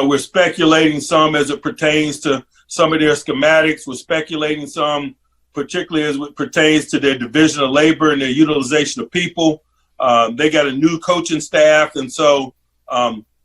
we're speculating some as it pertains to some of their schematics. We're speculating some, particularly as it pertains to their division of labor and their utilization of people. They got a new coaching staff, and so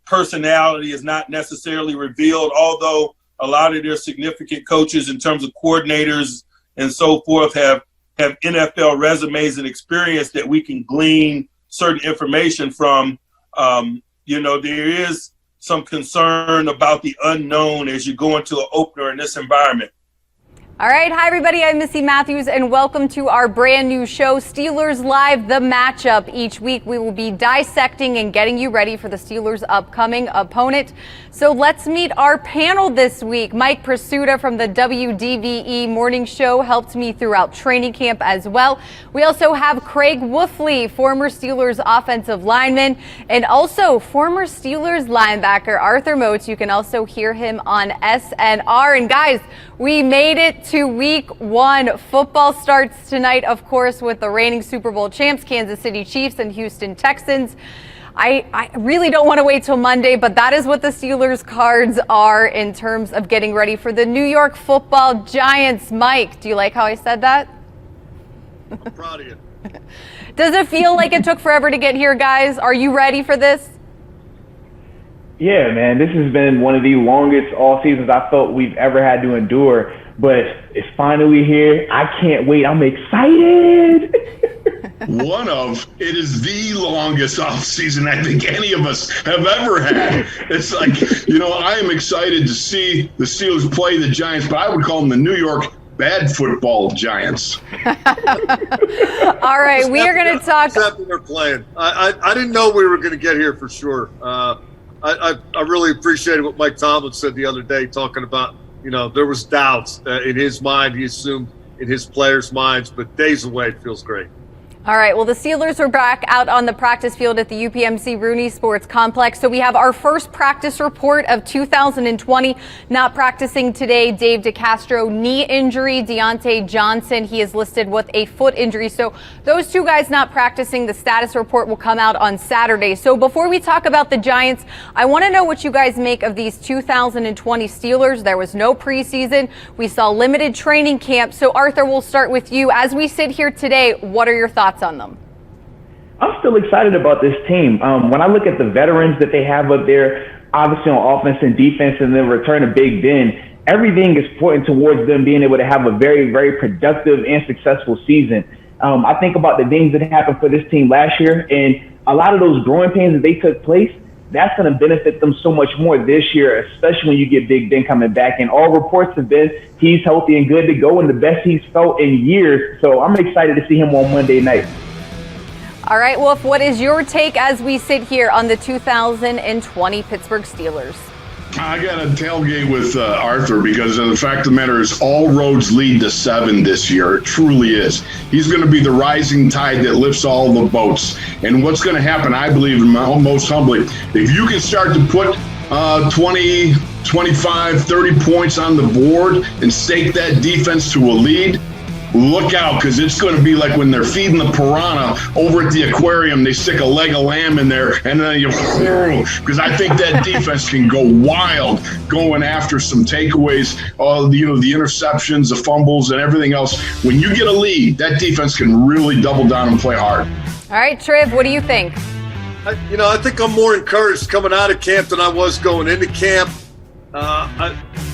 personality is not necessarily revealed, although a lot of their significant coaches in terms of coordinators and so forth have NFL resumes and experience that we can glean certain information from. There is some concern about the unknown as you go into an opener in this environment. All right. Hi, everybody. I'm Missi Matthews, and welcome to our brand new show, Steelers Live, The Matchup. Each week, we will be dissecting and getting you ready for the Steelers' upcoming opponent. So let's meet our panel this week. Mike Prisuta from the WDVE Morning Show helped me throughout training camp as well. We also have Craig Wolfley, former Steelers offensive lineman, and also former Steelers linebacker Arthur Moats. You can also hear him on SNR. And guys, we made it to week one. Football starts tonight, of course, with the reigning Super Bowl champs, Kansas City Chiefs and Houston Texans. I really don't want to wait till Monday, but that is what the Steelers cards are in terms of getting ready for the New York Football Giants. Mike, do you like how I said that? I'm proud of you. Does it feel like it took forever to get here, guys? Are you ready for this? Yeah, man, this has been one of the longest all seasons I felt we've ever had to endure, but it's finally here. I can't wait. I'm excited. It is the longest off season I think any of us have ever had. It's like, I am excited to see the Steelers play the Giants, but I would call them the New York bad football Giants. All right, we are going to talk. They're playing. I didn't know we were going to get here for sure. I really appreciated what Mike Tomlin said the other day, talking about, there was doubts in his mind. He assumed in his players' minds, but days away, it feels great. All right, well, the Steelers are back out on the practice field at the UPMC Rooney Sports Complex. So we have our first practice report of 2020. Not practicing today, Dave DeCastro, knee injury. Deontay Johnson, he is listed with a foot injury. So those two guys not practicing. The status report will come out on Saturday. So before we talk about the Giants, I want to know what you guys make of these 2020 Steelers. There was no preseason. We saw limited training camp. So Arthur, we'll start with you. As we sit here today, what are your thoughts on them? I'm still excited about this team. When I look at the veterans that they have up there, obviously on offense and defense, and then return of Big Ben, everything is pointing towards them being able to have a very, very productive and successful season. I think about the things that happened for this team last year, and a lot of those growing pains that they took place, that's going to benefit them so much more this year, especially when you get Big Ben coming back. And all reports have been he's healthy and good to go and the best he's felt in years. So I'm excited to see him on Monday night. All right, Wolf, what is your take as we sit here on the 2020 Pittsburgh Steelers? I got a tailgate with Arthur because the fact of the matter is all roads lead to 7 this year. It truly is. He's going to be the rising tide that lifts all the boats. And what's going to happen, I believe, most humbly, if you can start to put 20, 25, 30 points on the board and stake that defense to a lead, look out, because it's going to be like when they're feeding the piranha over at the aquarium, they stick a leg of lamb in there, and then because I think that defense can go wild going after some takeaways, the interceptions, the fumbles, and everything else. When you get a lead, that defense can really double down and play hard. All right, Triv, what do you think? I think I'm more encouraged coming out of camp than I was going into camp.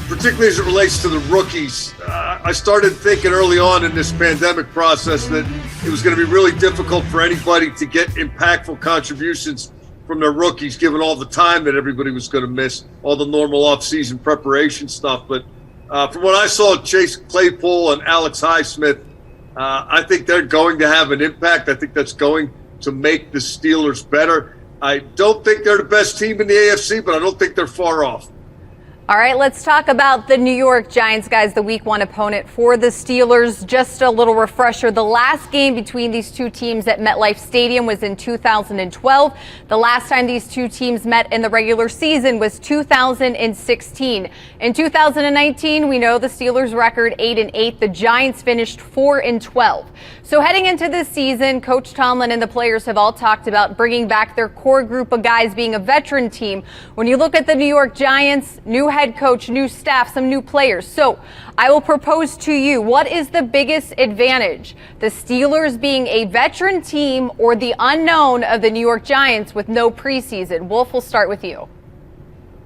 Particularly as it relates to the rookies. I started thinking early on in this pandemic process that it was going to be really difficult for anybody to get impactful contributions from their rookies, given all the time that everybody was going to miss, all the normal off-season preparation stuff. But from what I saw, Chase Claypool and Alex Highsmith, I think they're going to have an impact. I think that's going to make the Steelers better. I don't think they're the best team in the AFC, but I don't think they're far off. All right, let's talk about the New York Giants, guys, the week 1 opponent for the Steelers. Just a little refresher. The last game between these two teams at MetLife Stadium was in 2012. The last time these two teams met in the regular season was 2016. In 2019, we know the Steelers record 8-8. The Giants finished 4-12. So heading into this season, Coach Tomlin and the players have all talked about bringing back their core group of guys, being a veteran team. When you look at the New York Giants, new head coach, new staff, some new players. So I will propose to you, what is the biggest advantage? The Steelers being a veteran team or the unknown of the New York Giants with no preseason? Wolf, we'll start with you.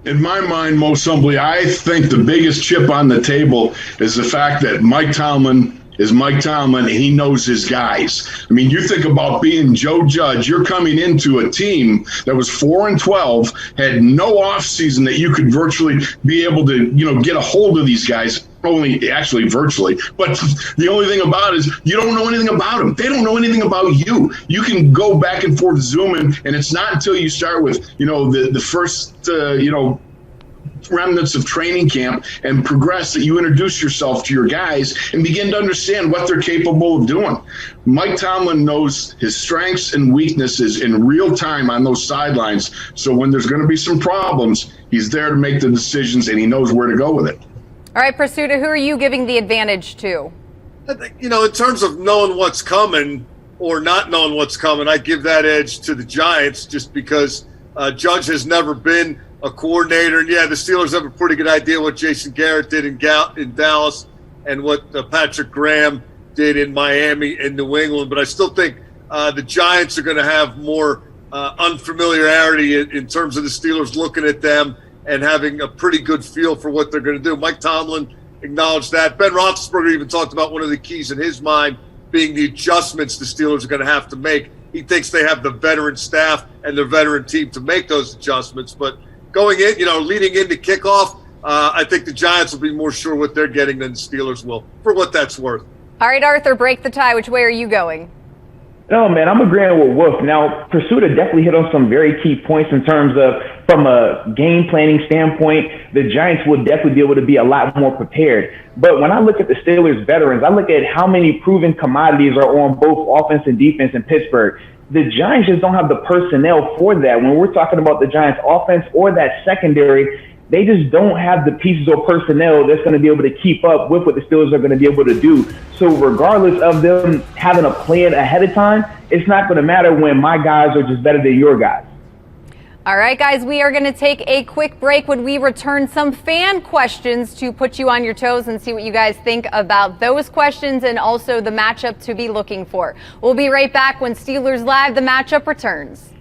In my mind, most humbly, I think the biggest chip on the table is the fact that Mike Tomlin is Mike Tomlin, and he knows his guys. I mean, you think about being Joe Judge, you're coming into a team that was 4-12, had no offseason that you could virtually be able to, get a hold of these guys. Actually virtually, but the only thing about it is you don't know anything about them. They don't know anything about you. You can go back and forth zooming, and it's not until you start with, the first, remnants of training camp and progress that you introduce yourself to your guys and begin to understand what they're capable of doing. Mike Tomlin knows his strengths and weaknesses in real time on those sidelines. So when there's going to be some problems, he's there to make the decisions and he knows where to go with it. All right, Prisuta, who are you giving the advantage to? I think, in terms of knowing what's coming or not knowing what's coming, I give that edge to the Giants just because Judge has never been a coordinator. And, the Steelers have a pretty good idea what Jason Garrett did in Dallas and what Patrick Graham did in Miami and New England. But I still think the Giants are going to have more unfamiliarity in terms of the Steelers looking at them and having a pretty good feel for what they're going to do. Mike Tomlin acknowledged that. Ben Roethlisberger even talked about one of the keys in his mind being the adjustments the Steelers are going to have to make. He thinks they have the veteran staff and the veteran team to make those adjustments. But going in, leading into kickoff, I think the Giants will be more sure what they're getting than the Steelers will, for what that's worth. All right, Arthur, break the tie. Which way are you going? No, man, I'm agreeing with Wolf. Now, Prisuta definitely hit on some very key points in terms of, from a game planning standpoint, the Giants will definitely be able to be a lot more prepared. But when I look at the Steelers veterans, I look at how many proven commodities are on both offense and defense in Pittsburgh. The Giants just don't have the personnel for that. When we're talking about the Giants offense or that secondary, they just don't have the pieces or personnel that's going to be able to keep up with what the Steelers are going to be able to do. So regardless of them having a plan ahead of time, it's not going to matter when my guys are just better than your guys. All right, guys, we are going to take a quick break. When we return, some fan questions to put you on your toes and see what you guys think about those questions and also the matchup to be looking for. We'll be right back when Steelers Live, the matchup returns.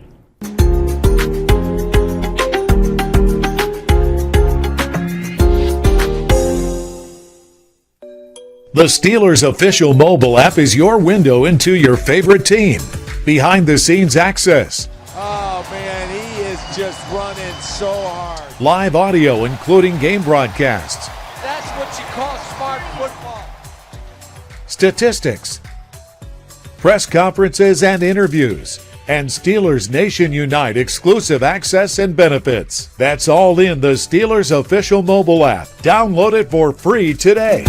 The Steelers official mobile app is your window into your favorite team. Behind-the-scenes access. Oh, man, he is just running so hard. Live audio, including game broadcasts. That's what you call smart football. Statistics. Press conferences and interviews. And Steelers Nation Unite exclusive access and benefits. That's all in the Steelers official mobile app. Download it for free today.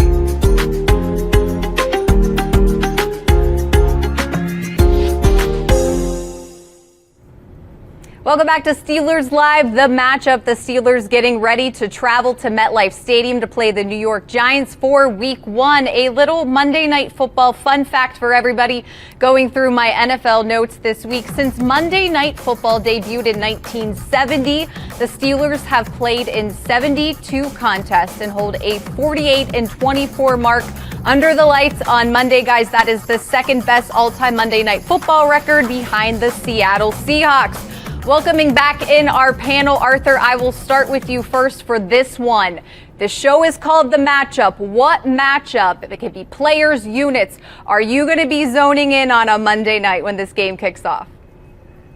Welcome back to Steelers Live, the matchup. The Steelers getting ready to travel to MetLife Stadium to play the New York Giants for Week 1. A little Monday Night Football fun fact for everybody going through my NFL notes this week. Since Monday Night Football debuted in 1970, the Steelers have played in 72 contests and hold a 48-24 mark under the lights on Monday, guys. That is the second best all-time Monday Night Football record behind the Seattle Seahawks. Welcoming back in our panel, Arthur, I will start with you first for this one. The show is called The Matchup. What matchup, it could be players, units, are you going to be zoning in on a Monday night when this game kicks off?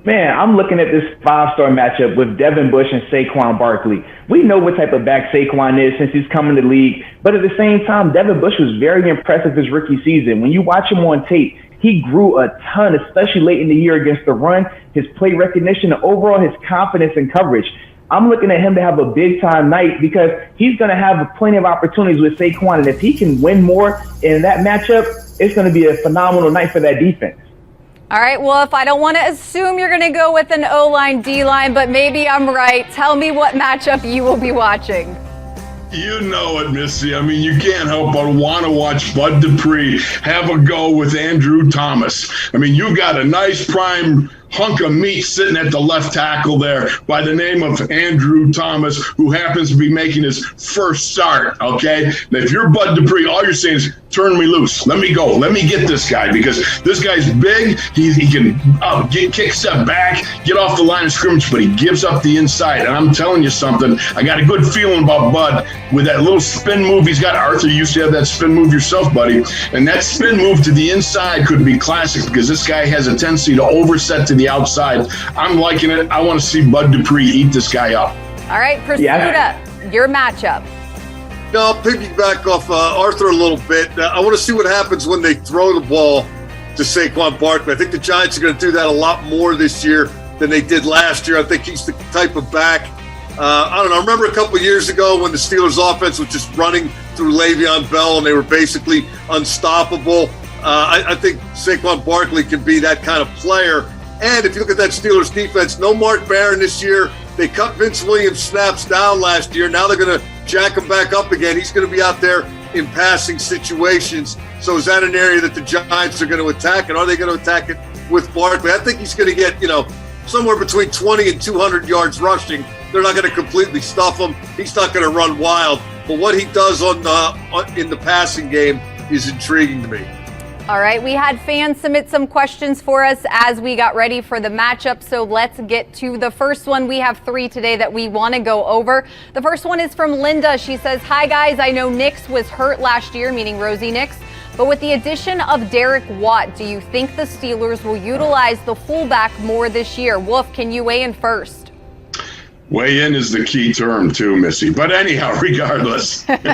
Man, I'm looking at this 5-star matchup with Devin Bush and Saquon Barkley. We know what type of back Saquon is since he's come in the league, but at the same time, Devin Bush was very impressive his rookie season. When you watch him on tape, he grew a ton, especially late in the year against the run, his play recognition, and overall his confidence in coverage. I'm looking at him to have a big-time night because he's going to have plenty of opportunities with Saquon. And if he can win more in that matchup, it's going to be a phenomenal night for that defense. All right, Wolf, I don't want to assume you're going to go with an O-line, D-line, but maybe I'm right. Tell me what matchup you will be watching. You know it, Missi. I mean, you can't help but want to watch Bud Dupree have a go with Andrew Thomas. I mean, you got a nice prime hunk of meat sitting at the left tackle there by the name of Andrew Thomas, who happens to be making his first start, okay? Now, if you're Bud Dupree, all you're saying is, turn me loose. Let me go. Let me get this guy because this guy's big. He can kick step back, get off the line of scrimmage, but he gives up the inside. And I'm telling you something, I got a good feeling about Bud with that little spin move he's got. Arthur, you used to have that spin move yourself, buddy. And that spin move to the inside could be classic because this guy has a tendency to overset to the outside. I'm liking it. I want to see Bud Dupree eat this guy up. All right, Prisuta, your matchup. No, I'll piggyback off Arthur a little bit. I want to see what happens when they throw the ball to Saquon Barkley. I think the Giants are going to do that a lot more this year than they did last year. I think he's the type of back. I don't know. I remember a couple of years ago when the Steelers' offense was just running through Le'Veon Bell and they were basically unstoppable. I think Saquon Barkley can be that kind of player. And if you look at that Steelers defense, no Mark Barron this year. They cut Vince Williams' snaps down last year. Now they're going to jack him back up again. He's going to be out there in passing situations. So is that an area that the Giants are going to attack? And are they going to attack it with Barkley? I think he's going to get, somewhere between 20 and 200 yards rushing. They're not going to completely stuff him. He's not going to run wild. But what he does in the passing game is intriguing to me. All right, we had fans submit some questions for us as we got ready for the matchup, so let's get to the first one. We have 3 today that we want to go over. The first one is from Linda. She says, hi guys, I know Nix was hurt last year, meaning Rosie Nix, but with the addition of Derek Watt, do you think the Steelers will utilize the fullback more this year? Wolf, can you weigh in first? Weigh in is the key term too, Missi. But anyhow, regardless, Derek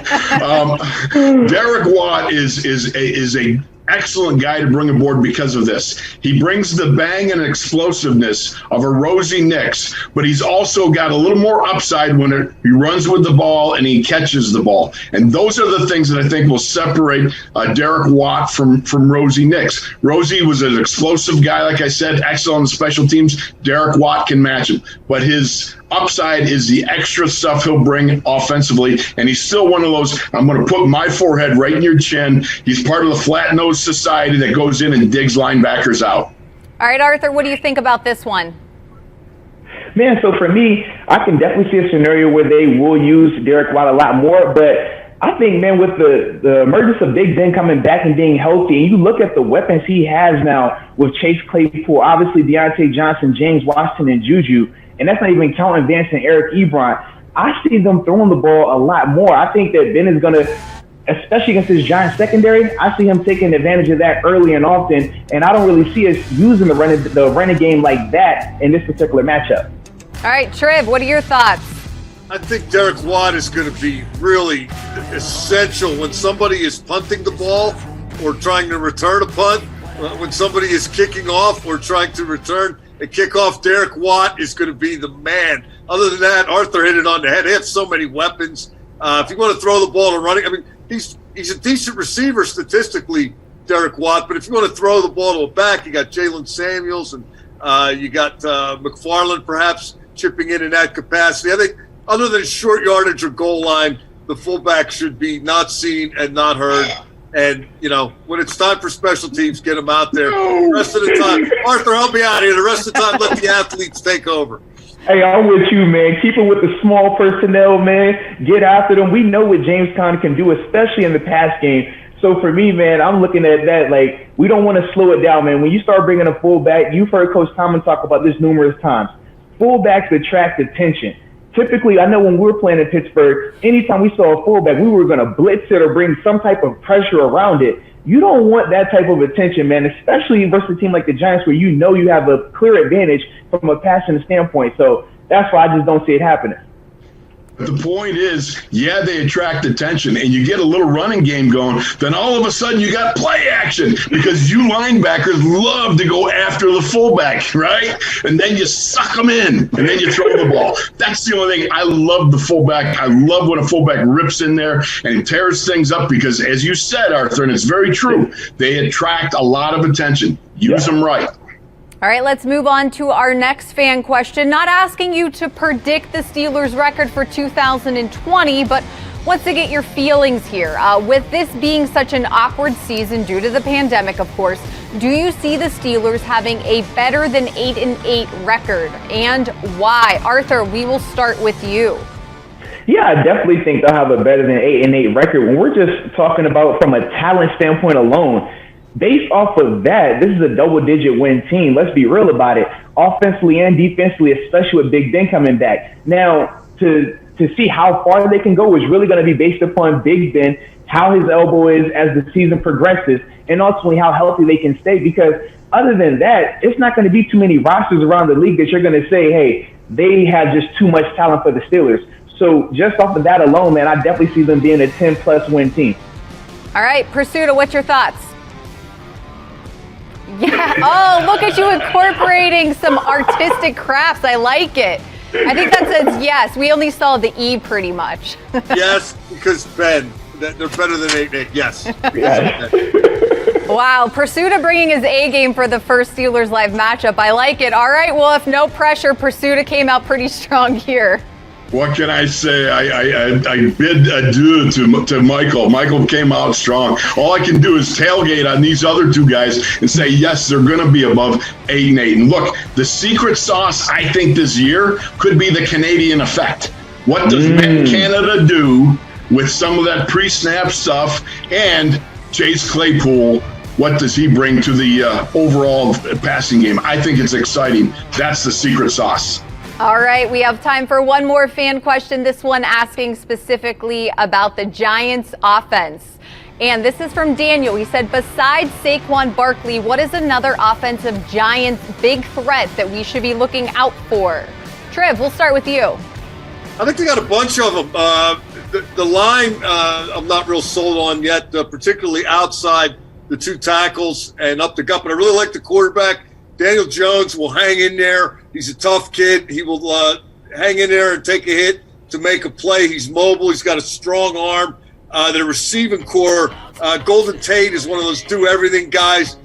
Watt is a excellent guy to bring aboard because of this. He brings the bang and explosiveness of a Rosie Nix, but he's also got a little more upside when he runs with the ball and he catches the ball. And those are the things that I think will separate Derek Watt from Rosie Nix. Rosie was an explosive guy, like I said, excellent on special teams. Derek Watt can match him, but his upside is the extra stuff he'll bring offensively, and he's still one of those, I'm going to put my forehead right in your chin. He's part of the flat-nosed society that goes in and digs linebackers out. All right, Arthur, what do you think about this one? Man, so for me, I can definitely see a scenario where they will use Derek Watt a lot more, but I think, man, with the emergence of Big Ben coming back and being healthy, and you look at the weapons he has now with Chase Claypool, obviously Deontay Johnson, James Washington, and Juju, and that's not even counting Vance and Eric Ebron. I see them throwing the ball a lot more. I think that Ben is going to, especially against this Giants secondary, I see him taking advantage of that early and often, and I don't really see us using the running game like that in this particular matchup. All right, Triv, what are your thoughts? I think Derek Watt is going to be really essential when somebody is punting the ball or trying to return a punt, when somebody is kicking off or trying to return a kickoff. Derek Watt is going to be the man. Other than that, Arthur hit it on the head. They have so many weapons. If you want to throw the ball to running, I mean, he's a decent receiver statistically, Derek Watt, but if you want to throw the ball to a back, you got Jalen Samuels and you got McFarland perhaps chipping in that capacity. I think other than short yardage or goal line, the fullback should be not seen and not heard. And, when it's time for special teams, get them out there. The rest of the time, Arthur, help me out here. The rest of the time, let the athletes take over. Hey, I'm with you, man. Keep it with the small personnel, man. Get after them. We know what James Conner can do, especially in the pass game. So for me, man, I'm looking at that like we don't want to slow it down, man. When you start bringing a fullback, you've heard Coach Tomlin talk about this numerous times. Fullbacks attract attention. Typically, I know when we were playing in Pittsburgh, anytime we saw a fullback, we were going to blitz it or bring some type of pressure around it. You don't want that type of attention, man, especially versus a team like the Giants where you have a clear advantage from a passing standpoint. So that's why I just don't see it happening. But the point is, yeah, they attract attention, and you get a little running game going. Then all of a sudden, you got play action because you linebackers love to go after the fullback, right? And then you suck them in, and then you throw the ball. That's the only thing. I love the fullback. I love when a fullback rips in there and tears things up because, as you said, Arthur, and it's very true, they attract a lot of attention. Use them right. All right, let's move on to our next fan question. Not asking you to predict the Steelers' record for 2020, but wants to get your feelings here. With this being such an awkward season due to the pandemic, of course, do you see the Steelers having a better than 8-8 record, and why? Arthur, we will start with you. Yeah, I definitely think they'll have a better than 8-8 record. When we're just talking about from a talent standpoint alone, based off of that, this is a double-digit win team. Let's be real about it. Offensively and defensively, especially with Big Ben coming back. Now, to see how far they can go is really going to be based upon Big Ben, how his elbow is as the season progresses, and ultimately how healthy they can stay. Because other than that, it's not going to be too many rosters around the league that you're going to say, hey, they have just too much talent for the Steelers. So just off of that alone, man, I definitely see them being a 10-plus win team. All right, Prisuta, what's your thoughts? Yeah. Oh, look at you incorporating some artistic crafts. I like it. I think that says yes. We only saw the E pretty much. Yes, because Ben, they're better than 8-8. Yes. Wow. Prisuta bringing his A game for the first Steelers Live matchup. I like it. All right, Wolf, no pressure. Prisuta came out pretty strong here. What can I say? I bid adieu to Michael. Michael came out strong. All I can do is tailgate on these other two guys and say, yes, they're going to be above 8-8. And look, the secret sauce, I think, this year could be the Canadian effect. What does Canada do with some of that pre-snap stuff? And Chase Claypool, what does he bring to the overall passing game? I think it's exciting. That's the secret sauce. All right, we have time for one more fan question. This one asking specifically about the Giants offense. And this is from Daniel. He said, besides Saquon Barkley, what is another offensive Giants big threat that we should be looking out for? Triv, we'll start with you. I think they got a bunch of them. The line I'm not real sold on yet, particularly outside the two tackles and up the gut. But I really like the quarterback. Daniel Jones will hang in there. He's a tough kid. He will hang in there and take a hit to make a play. He's mobile. He's got a strong arm. The receiving core, Golden Tate is one of those do-everything guys.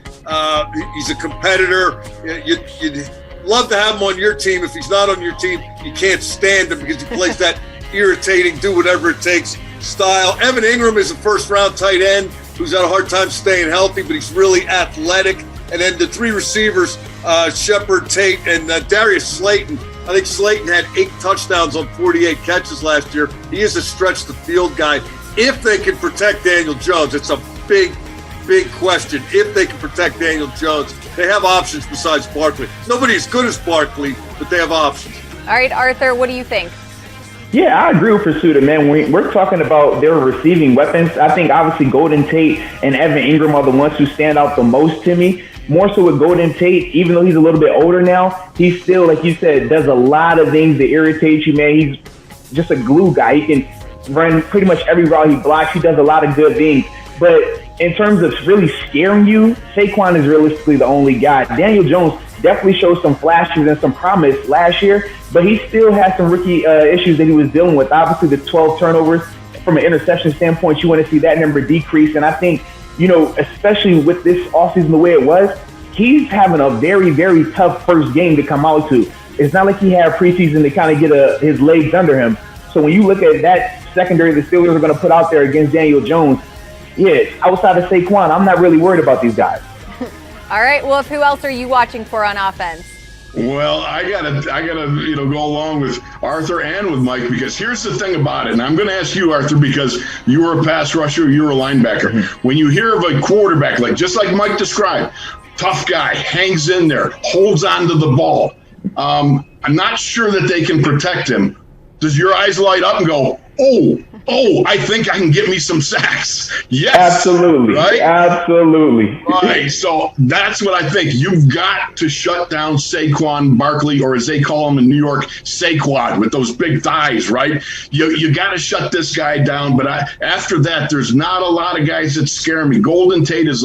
He's a competitor. You'd love to have him on your team. If he's not on your team, you can't stand him because he plays that irritating, do-whatever-it-takes style. Evan Ingram is a first-round tight end who's had a hard time staying healthy, but he's really athletic. And then the three receivers, Shepard, Tate, and Darius Slayton. I think Slayton had 8 touchdowns on 48 catches last year. He is a stretch-the-field guy. If they can protect Daniel Jones, it's a big, big question. If they can protect Daniel Jones, they have options besides Barkley. Nobody as good as Barkley, but they have options. All right, Arthur, what do you think? Yeah, I agree with Prisuta, man. We're talking about their receiving weapons. I think obviously Golden Tate and Evan Ingram are the ones who stand out the most to me. More so with Golden Tate, even though he's a little bit older now, he still, like you said, does a lot of things that irritate you, man. He's just a glue guy. He can run pretty much every route he blocks. He does a lot of good things. But in terms of really scaring you, Saquon is realistically the only guy. Daniel Jones definitely showed some flashes and some promise last year, but he still has some rookie issues that he was dealing with. Obviously, the 12 turnovers, from an interception standpoint, you want to see that number decrease. And I think, you know, especially with this offseason the way it was, he's having a very, very tough first game to come out to. It's not like he had preseason to kind of get his legs under him. So when you look at that secondary the Steelers are going to put out there against Daniel Jones, yeah, outside of Saquon, I'm not really worried about these guys. All right, Wolf, who else are you watching for on offense? Well, I gotta go along with Arthur and with Mike, because here's the thing about it, and I'm going to ask you, Arthur, because you were a pass rusher, you were a linebacker. When you hear of a quarterback, just like Mike described, tough guy, hangs in there, holds on to the ball. I'm not sure that they can protect him. Does your eyes light up and go, I think I can get me some sacks. Yes. Absolutely. Right? Absolutely. Right. So that's what I think. You've got to shut down Saquon Barkley, or as they call him in New York, Saquon, with those big thighs, right? You got to shut this guy down. But after that, there's not a lot of guys that scare me. Golden Tate is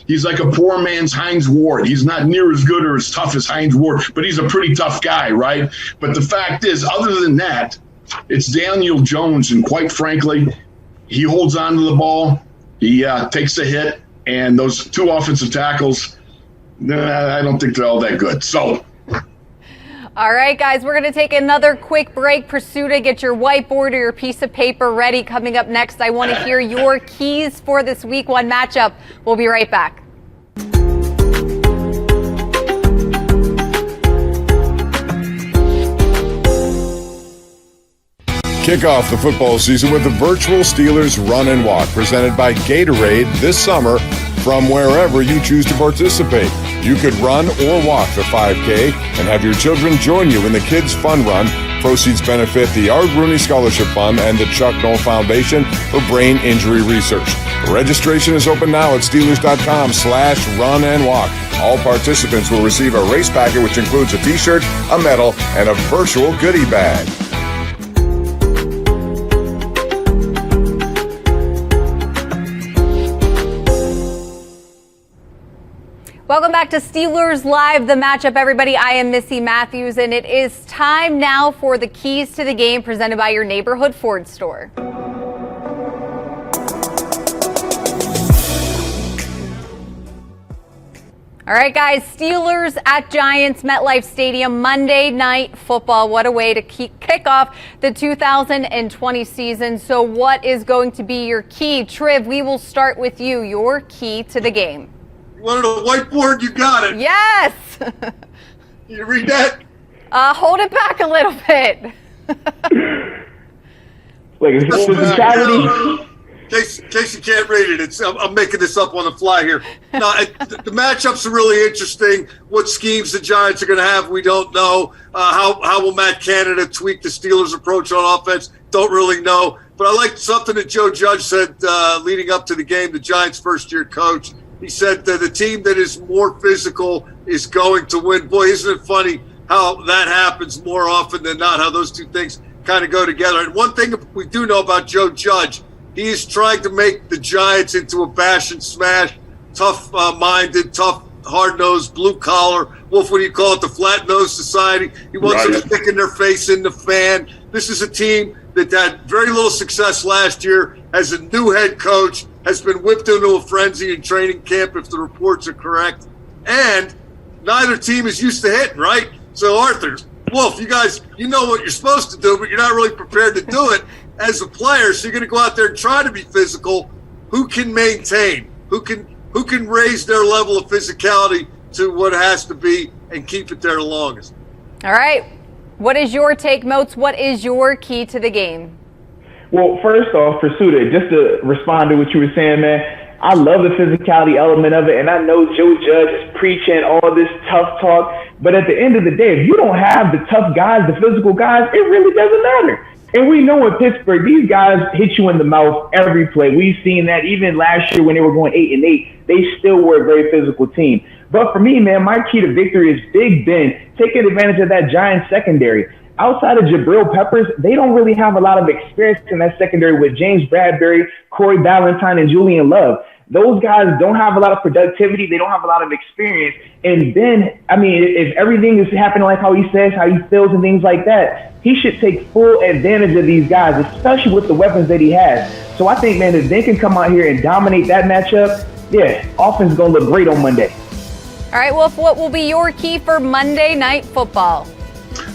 he's like a poor man's Hines Ward. He's not near as good or as tough as Hines Ward, but he's a pretty tough guy, right? But the fact is, other than that, it's Daniel Jones, and quite frankly, he holds on to the ball. He takes a hit, and those two offensive tackles, I don't think they're all that good. So, all right, guys, we're going to take another quick break. Prisuta, get your whiteboard or your piece of paper ready. Coming up next, I want to hear your keys for this Week 1 matchup. We'll be right back. Kick off the football season with the virtual Steelers Run and Walk presented by Gatorade this summer from wherever you choose to participate. You could run or walk the 5K and have your children join you in the Kids Fun Run. Proceeds benefit the Art Rooney Scholarship Fund and the Chuck Noll Foundation for Brain Injury Research. Registration is open now at Steelers.com/run and walk. All participants will receive a race packet which includes a t-shirt, a medal, and a virtual goodie bag. Welcome back to Steelers Live, the matchup, everybody. I am Missi Matthews, and it is time now for the keys to the game presented by your neighborhood Ford store. All right, guys, Steelers at Giants, MetLife Stadium, Monday Night Football. What a way to kick off the 2020 season. So what is going to be your key? Triv, we will start with you. Your key to the game. You wanted a whiteboard? You got it. Yes. You read that? Hold it back a little bit. Like, is this a Saturday? In case you can't read it, I'm making this up on the fly here. No, the matchups are really interesting. What schemes the Giants are going to have, we don't know. How will Matt Canada tweak the Steelers' approach on offense? Don't really know. But I liked something that Joe Judge said leading up to the game, the Giants' first-year coach. He said that the team that is more physical is going to win. Boy, isn't it funny how that happens more often than not, how those two things kind of go together. And one thing we do know about Joe Judge, he is trying to make the Giants into a bash and smash, tough-minded, tough, hard-nosed, blue-collar. Wolf, what do you call it? The flat-nosed society. He wants them sticking their face in the fan. This is a team that had very little success last year, has a new head coach, has been whipped into a frenzy in training camp, if the reports are correct. And neither team is used to hitting, right? So, Arthur, Wolf, you guys, you know what you're supposed to do, but you're not really prepared to do it as a player. So you're going to go out there and try to be physical. Who can maintain? Who can raise their level of physicality to what it has to be and keep it there the longest? All right. What is your take, Moats? What is your key to the game? Well, first off, Prisuta, just to respond to what you were saying, man, I love the physicality element of it, and I know Joe Judge is preaching all this tough talk, but at the end of the day, if you don't have the tough guys, the physical guys, it really doesn't matter. And we know in Pittsburgh, these guys hit you in the mouth every play. We've seen that even last year when they were going 8-8, they still were a very physical team. But for me, man, my key to victory is Big Ben taking advantage of that Giants secondary. Outside of Jabril Peppers, they don't really have a lot of experience in that secondary with James Bradbury, Corey Ballantyne, and Julian Love. Those guys don't have a lot of productivity. They don't have a lot of experience. And Ben, I mean, if everything is happening like how he says, how he feels and things like that, he should take full advantage of these guys, especially with the weapons that he has. So I think, man, if they can come out here and dominate that matchup, yeah, offense is going to look great on Monday. All right, Wolf, what will be your key for Monday Night Football?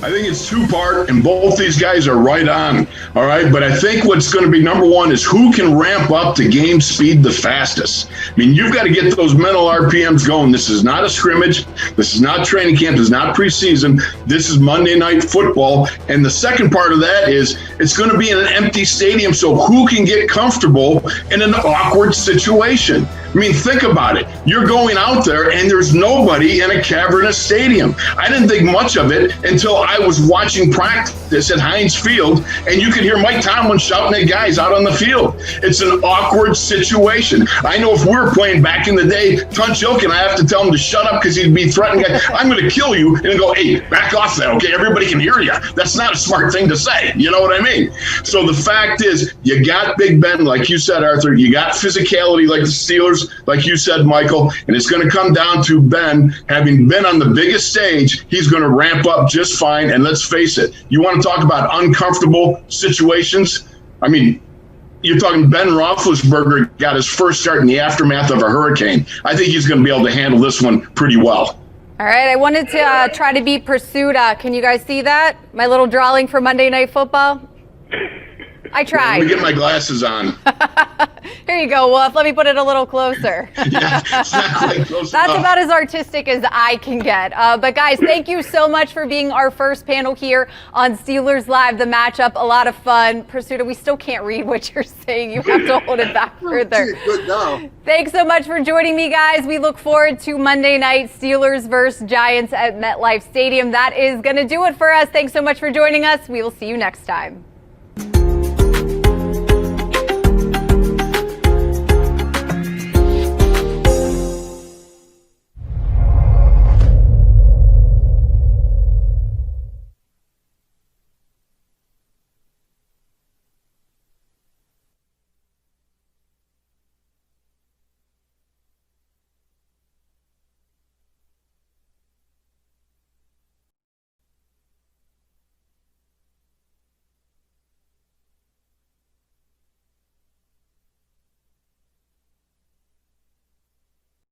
I think it's two-part, and both these guys are right on, all right? But I think what's going to be number one is who can ramp up to game speed the fastest. I mean, you've got to get those mental RPMs going. This is not a scrimmage. This is not training camp. This is not preseason. This is Monday Night Football. And the second part of that is it's going to be in an empty stadium, so who can get comfortable in an awkward situation? I mean, think about it. You're going out there and there's nobody in a cavernous stadium. I didn't think much of it until I was watching practice at Heinz Field, and you could hear Mike Tomlin shouting at guys out on the field. It's an awkward situation. I know if we were playing back in the day, Tunchilk, and I have to tell him to shut up because he'd be threatening guys, I'm going to kill you, and go, hey, back off that, okay? Everybody can hear you. That's not a smart thing to say. You know what I mean? So the fact is, you got Big Ben, like you said, Arthur. You got physicality like the Steelers, like you said, Michael, and it's going to come down to Ben having been on the biggest stage. He's going to ramp up just fine. And let's face it, you want to talk about uncomfortable situations? I mean, you're talking Ben Roethlisberger got his first start in the aftermath of a hurricane. I think he's going to be able to handle this one pretty well. All right, I wanted to try to beat Prisuta. Can you guys see that? My little drawing for Monday Night Football? I tried. Let me get my glasses on. Here you go, Wolf. Let me put it a little closer. Yeah, it's not quite close That's enough. about as artistic as I can get. But guys, thank you so much for being our first panel here on Steelers Live, the matchup. A lot of fun. Prisuta, we still can't read what you're saying. You have to hold it back further. Good now. Thanks so much for joining me, guys. We look forward to Monday night Steelers versus Giants at MetLife Stadium. That is going to do it for us. Thanks so much for joining us. We will see you next time.